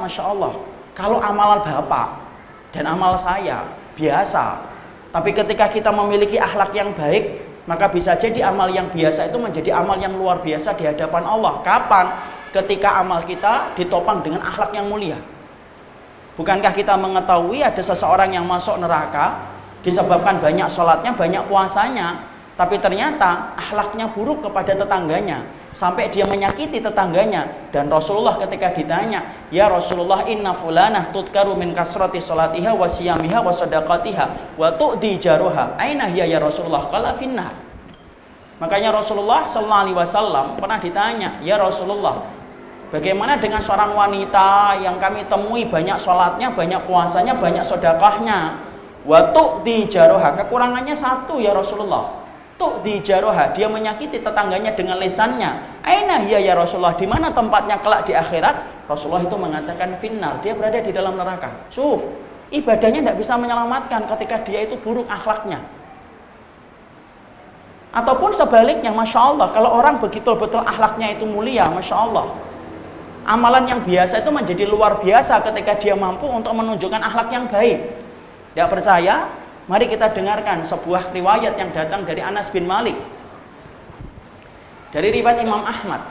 Masya Allah, kalau amalan bapak dan amal saya biasa, tapi ketika kita memiliki akhlak yang baik, maka bisa jadi amal yang biasa itu menjadi amal yang luar biasa di hadapan Allah. Kapan? Ketika amal kita ditopang dengan akhlak yang mulia. Bukankah kita mengetahui ada seseorang yang masuk neraka disebabkan banyak sholatnya, banyak puasanya, tapi ternyata akhlaknya buruk kepada tetangganya, sampai dia menyakiti tetangganya. Dan Rasulullah ketika ditanya, ya Rasulullah, inna fulanah tudkaru min kasrati sholatiha wa siyamiha wa sadaqatiha wa tu'di jaruha, aina hiya ya Rasulullah? Qala finnar. Makanya Rasulullah SAW pernah ditanya, ya Rasulullah, bagaimana dengan seorang wanita yang kami temui banyak sholatnya, banyak puasanya, banyak sedekahnya, wa tu'di jaruha, kekurangannya satu ya Rasulullah, tu'di jaruha, dia menyakiti tetangganya dengan lisannya. Aina hiya ya Rasulullah, di mana tempatnya kelak di akhirat? Rasulullah itu mengatakan finnar, dia berada di dalam neraka. Ibadahnya tidak bisa menyelamatkan ketika dia itu buruk akhlaknya. Ataupun sebaliknya, Masya Allah, kalau orang betul-betul akhlaknya itu mulia, Masya Allah, amalan yang biasa itu menjadi luar biasa ketika dia mampu untuk menunjukkan akhlak yang baik. Tidak percaya? Mari kita dengarkan sebuah riwayat yang datang dari Anas bin Malik, dari riwayat Imam Ahmad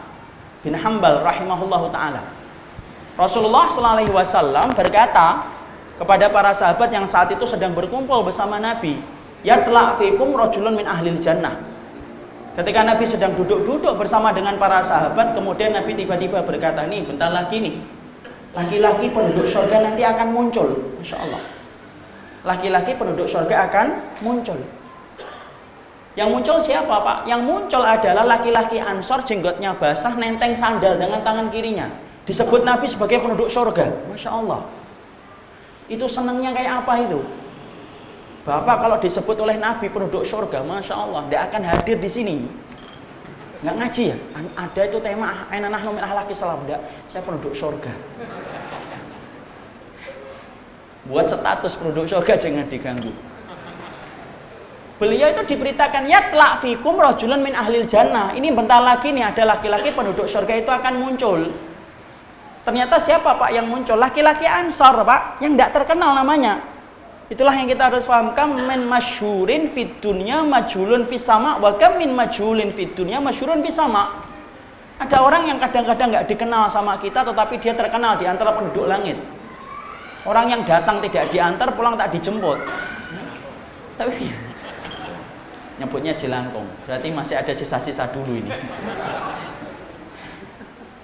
bin Hanbal rahimahullahu ta'ala. Rasulullah SAW berkata kepada para sahabat yang saat itu sedang berkumpul bersama Nabi, yatla' fikum rajulun min ahlil jannah. Ketika Nabi sedang duduk-duduk bersama dengan para sahabat, kemudian Nabi tiba-tiba berkata, nih bentar lagi nih, laki-laki penduduk surga nanti akan muncul. Masya Allah, laki-laki penduduk surga akan muncul. Yang muncul siapa Pak? Yang muncul adalah laki-laki Ansor, jenggotnya basah, nenteng sandal dengan tangan kirinya. Disebut Nabi sebagai penduduk surga. Masya Allah, itu senangnya kayak apa itu? Bapak kalau disebut oleh Nabi penduduk surga, Masya Allah, tidak akan hadir di sini. Nggak ngaji ya? Ada itu tema aina nahnu min ahlaki salam. Tidak, saya penduduk surga. Buat status penduduk surga jangan diganggu. Beliau itu diberitakan, yatla' fikum rajulun min ahlil jannah. Ini bentar lagi nih ada laki-laki penduduk surga itu akan muncul. Ternyata siapa Pak yang muncul? Laki-laki Ansor Pak, yang tidak terkenal namanya. Itulah yang kita harus paham. Kam min masyhurin fid dunya majhulun fis sama, wa kam min majhulin fid dunya masyhurun fis sama. Ada orang yang kadang-kadang nggak dikenal sama kita, tetapi dia terkenal di antara penduduk langit. Orang yang datang tidak diantar, pulang tak dijemput. Tapi nyebutnya jelangkung, berarti masih ada sisa-sisa dulu ini.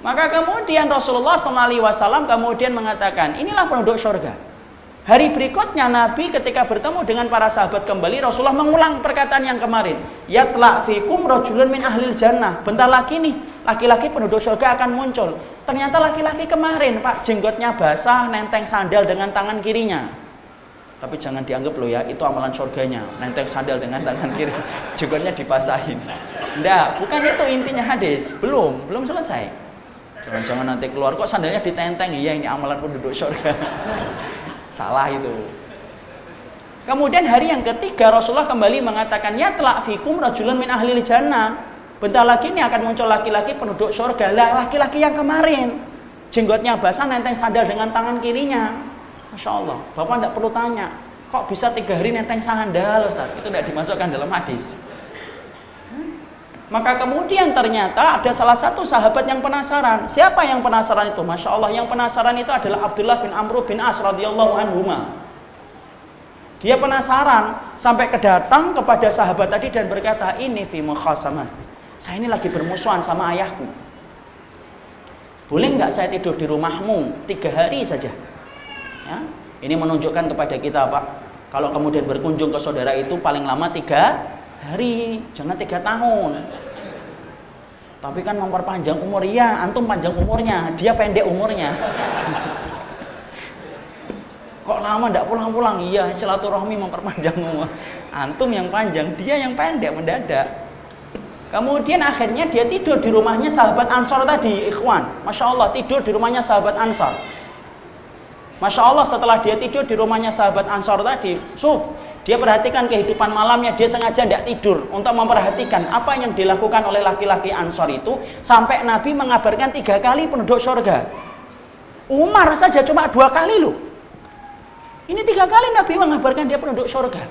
Maka kemudian Rasulullah SAW kemudian mengatakan, inilah penduduk surga. Hari berikutnya Nabi ketika bertemu dengan para sahabat kembali, Rasulullah mengulang perkataan yang kemarin, yatla' fikum rajulun min ahlil jannah. Bentar lagi nih laki-laki penduduk surga akan muncul. Ternyata laki-laki kemarin Pak, jenggotnya basah, nenteng sandal dengan tangan kirinya. Tapi jangan dianggap loh ya, itu amalan surganya, nenteng sandal dengan tangan kiri, jenggotnya dibasahin. Enggak, bukan itu intinya hadis. Belum selesai. Jangan-jangan nanti keluar kok sandalnya ditenteng. Iya, ini amalan penduduk surga. Salah itu. Kemudian hari yang ketiga Rasulullah kembali mengatakan, yatla' fikum rajulun min ahlil jannah. Bentar lagi ini akan muncul laki-laki penduduk surga. Lah, laki-laki yang kemarin jenggotnya basah, nenteng sandal dengan tangan kirinya. Masya Allah, Bapak tidak perlu tanya, kok bisa 3 hari nenteng sandal Ustaz? Itu tidak dimasukkan dalam hadis. Maka kemudian ternyata ada salah satu sahabat yang penasaran. Siapa yang penasaran itu? Masya Allah, yang penasaran itu adalah Abdullah bin Amr bin As radhiyallahu anhuma. Dia penasaran sampai kedatang kepada sahabat tadi dan berkata, ini fi mukhasamah, saya ini lagi bermusuhan sama ayahku. Boleh nggak saya tidur di rumahmu 3 hari saja? Ya, ini menunjukkan kepada kita Pak, kalau kemudian berkunjung ke saudara itu paling lama 3 hari, jangan 3 tahun. Tapi kan memperpanjang umur. Ya, antum panjang umurnya, dia pendek umurnya. Kok lama ndak pulang-pulang? Iya, silaturahmi memperpanjang umur. Antum yang panjang, dia yang pendek, mendadak. Kemudian akhirnya dia tidur di rumahnya sahabat Ansor tadi, ikhwan. Masya Allah, tidur di rumahnya sahabat Ansor. Masya Allah, setelah dia tidur di rumahnya sahabat Ansor tadi, dia perhatikan kehidupan malamnya, dia sengaja tidak tidur untuk memperhatikan apa yang dilakukan oleh laki-laki Ansor itu, sampai Nabi mengabarkan 3 kali penduduk surga. Umar saja cuma 2 kali loh. Ini 3 kali Nabi mengabarkan dia penduduk surga.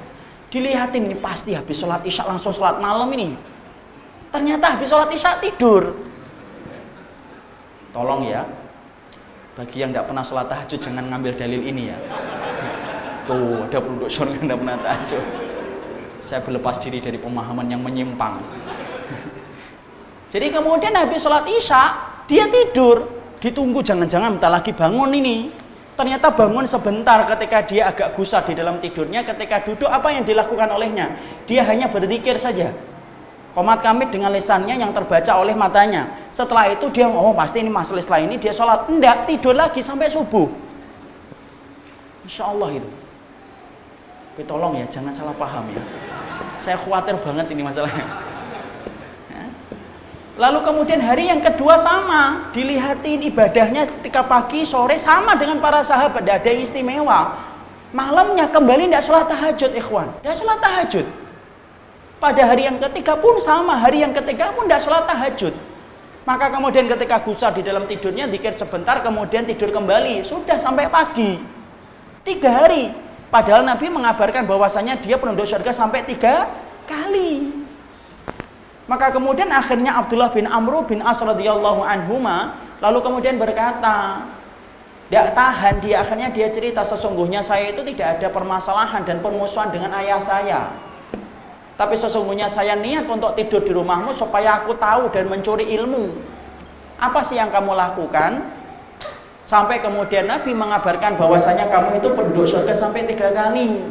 Dilihatin ini pasti habis sholat isya langsung sholat malam ini. Ternyata habis sholat isya tidur. Tolong ya, bagi yang tidak pernah sholat tahajud jangan ngambil dalil ini ya. Tuh ada penduduk surga tidak pernah tahajud. Saya berlepas diri dari pemahaman yang menyimpang. Jadi kemudian habis sholat isya dia tidur. Ditunggu jangan-jangan bentar lagi bangun ini. Ternyata bangun sebentar ketika dia agak gusar di dalam tidurnya. Ketika duduk apa yang dilakukan olehnya? Dia hanya berzikir saja. Qomat kamit dengan lisannya yang terbaca oleh matanya. Setelah itu dia pasti ini masalah setelah ini dia sholat. Enggak, tidur lagi sampai subuh. Insya Allah itu. Tapi tolong ya jangan salah paham ya. Saya khawatir banget ini masalahnya. Lalu kemudian hari yang kedua sama, dilihatin ibadahnya ketika pagi, sore sama dengan para sahabat, tidak ada yang istimewa. Malamnya kembali tidak sholat tahajud, ikhwan. Tidak sholat tahajud. Pada hari yang ketiga pun sama, hari yang ketiga pun tidak sholat tahajud. Maka kemudian ketika gusar di dalam tidurnya, zikir sebentar, kemudian tidur kembali. Sudah sampai pagi. 3 hari. Padahal Nabi mengabarkan bahwasanya dia penduduk surga sampai 3 kali. Maka kemudian akhirnya Abdullah bin Amr bin As radhiyallahu anhuma lalu kemudian berkata, tidak tahan dia, akhirnya dia cerita, sesungguhnya saya itu tidak ada permasalahan dan permusuhan dengan ayah saya. Tapi sesungguhnya saya niat untuk tidur di rumahmu supaya aku tahu dan mencuri ilmu. Apa sih yang kamu lakukan? Sampai kemudian Nabi mengabarkan bahwasanya kamu itu penduduk surga sampai 3 kali.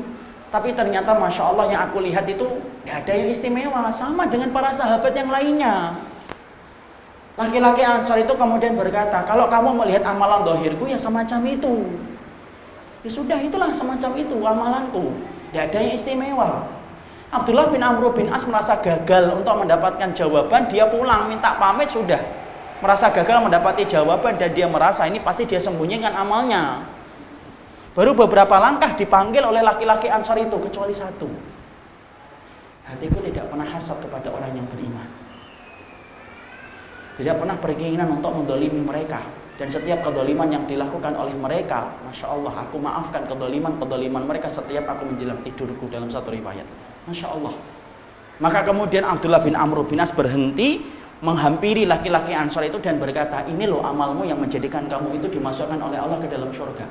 Tapi ternyata Masya Allah yang aku lihat itu gak ada yang istimewa, sama dengan para sahabat yang lainnya. Laki-laki Ansar itu kemudian berkata, kalau kamu melihat amalan zahirku ya semacam itu. Ya sudah, itulah semacam itu amalanku, gak ada yang istimewa. Abdullah bin Amr bin As merasa gagal untuk mendapatkan jawaban. Dia pulang minta pamit, sudah merasa gagal mendapati jawaban. Dan dia merasa ini pasti dia sembunyikan amalnya. Baru beberapa langkah dipanggil oleh laki-laki Ansar itu, kecuali satu. Hatiku tidak pernah hasad kepada orang yang beriman. Tidak pernah berkeinginan untuk mendolimi mereka. Dan setiap kedoliman yang dilakukan oleh mereka, Masya Allah, aku maafkan kedoliman mereka setiap aku menjelang tidurku, dalam satu riwayat. Masya Allah. Maka kemudian Abdullah bin Amr bin As berhenti, menghampiri laki-laki Ansar itu dan berkata, ini loh amalmu yang menjadikan kamu itu dimasukkan oleh Allah ke dalam surga.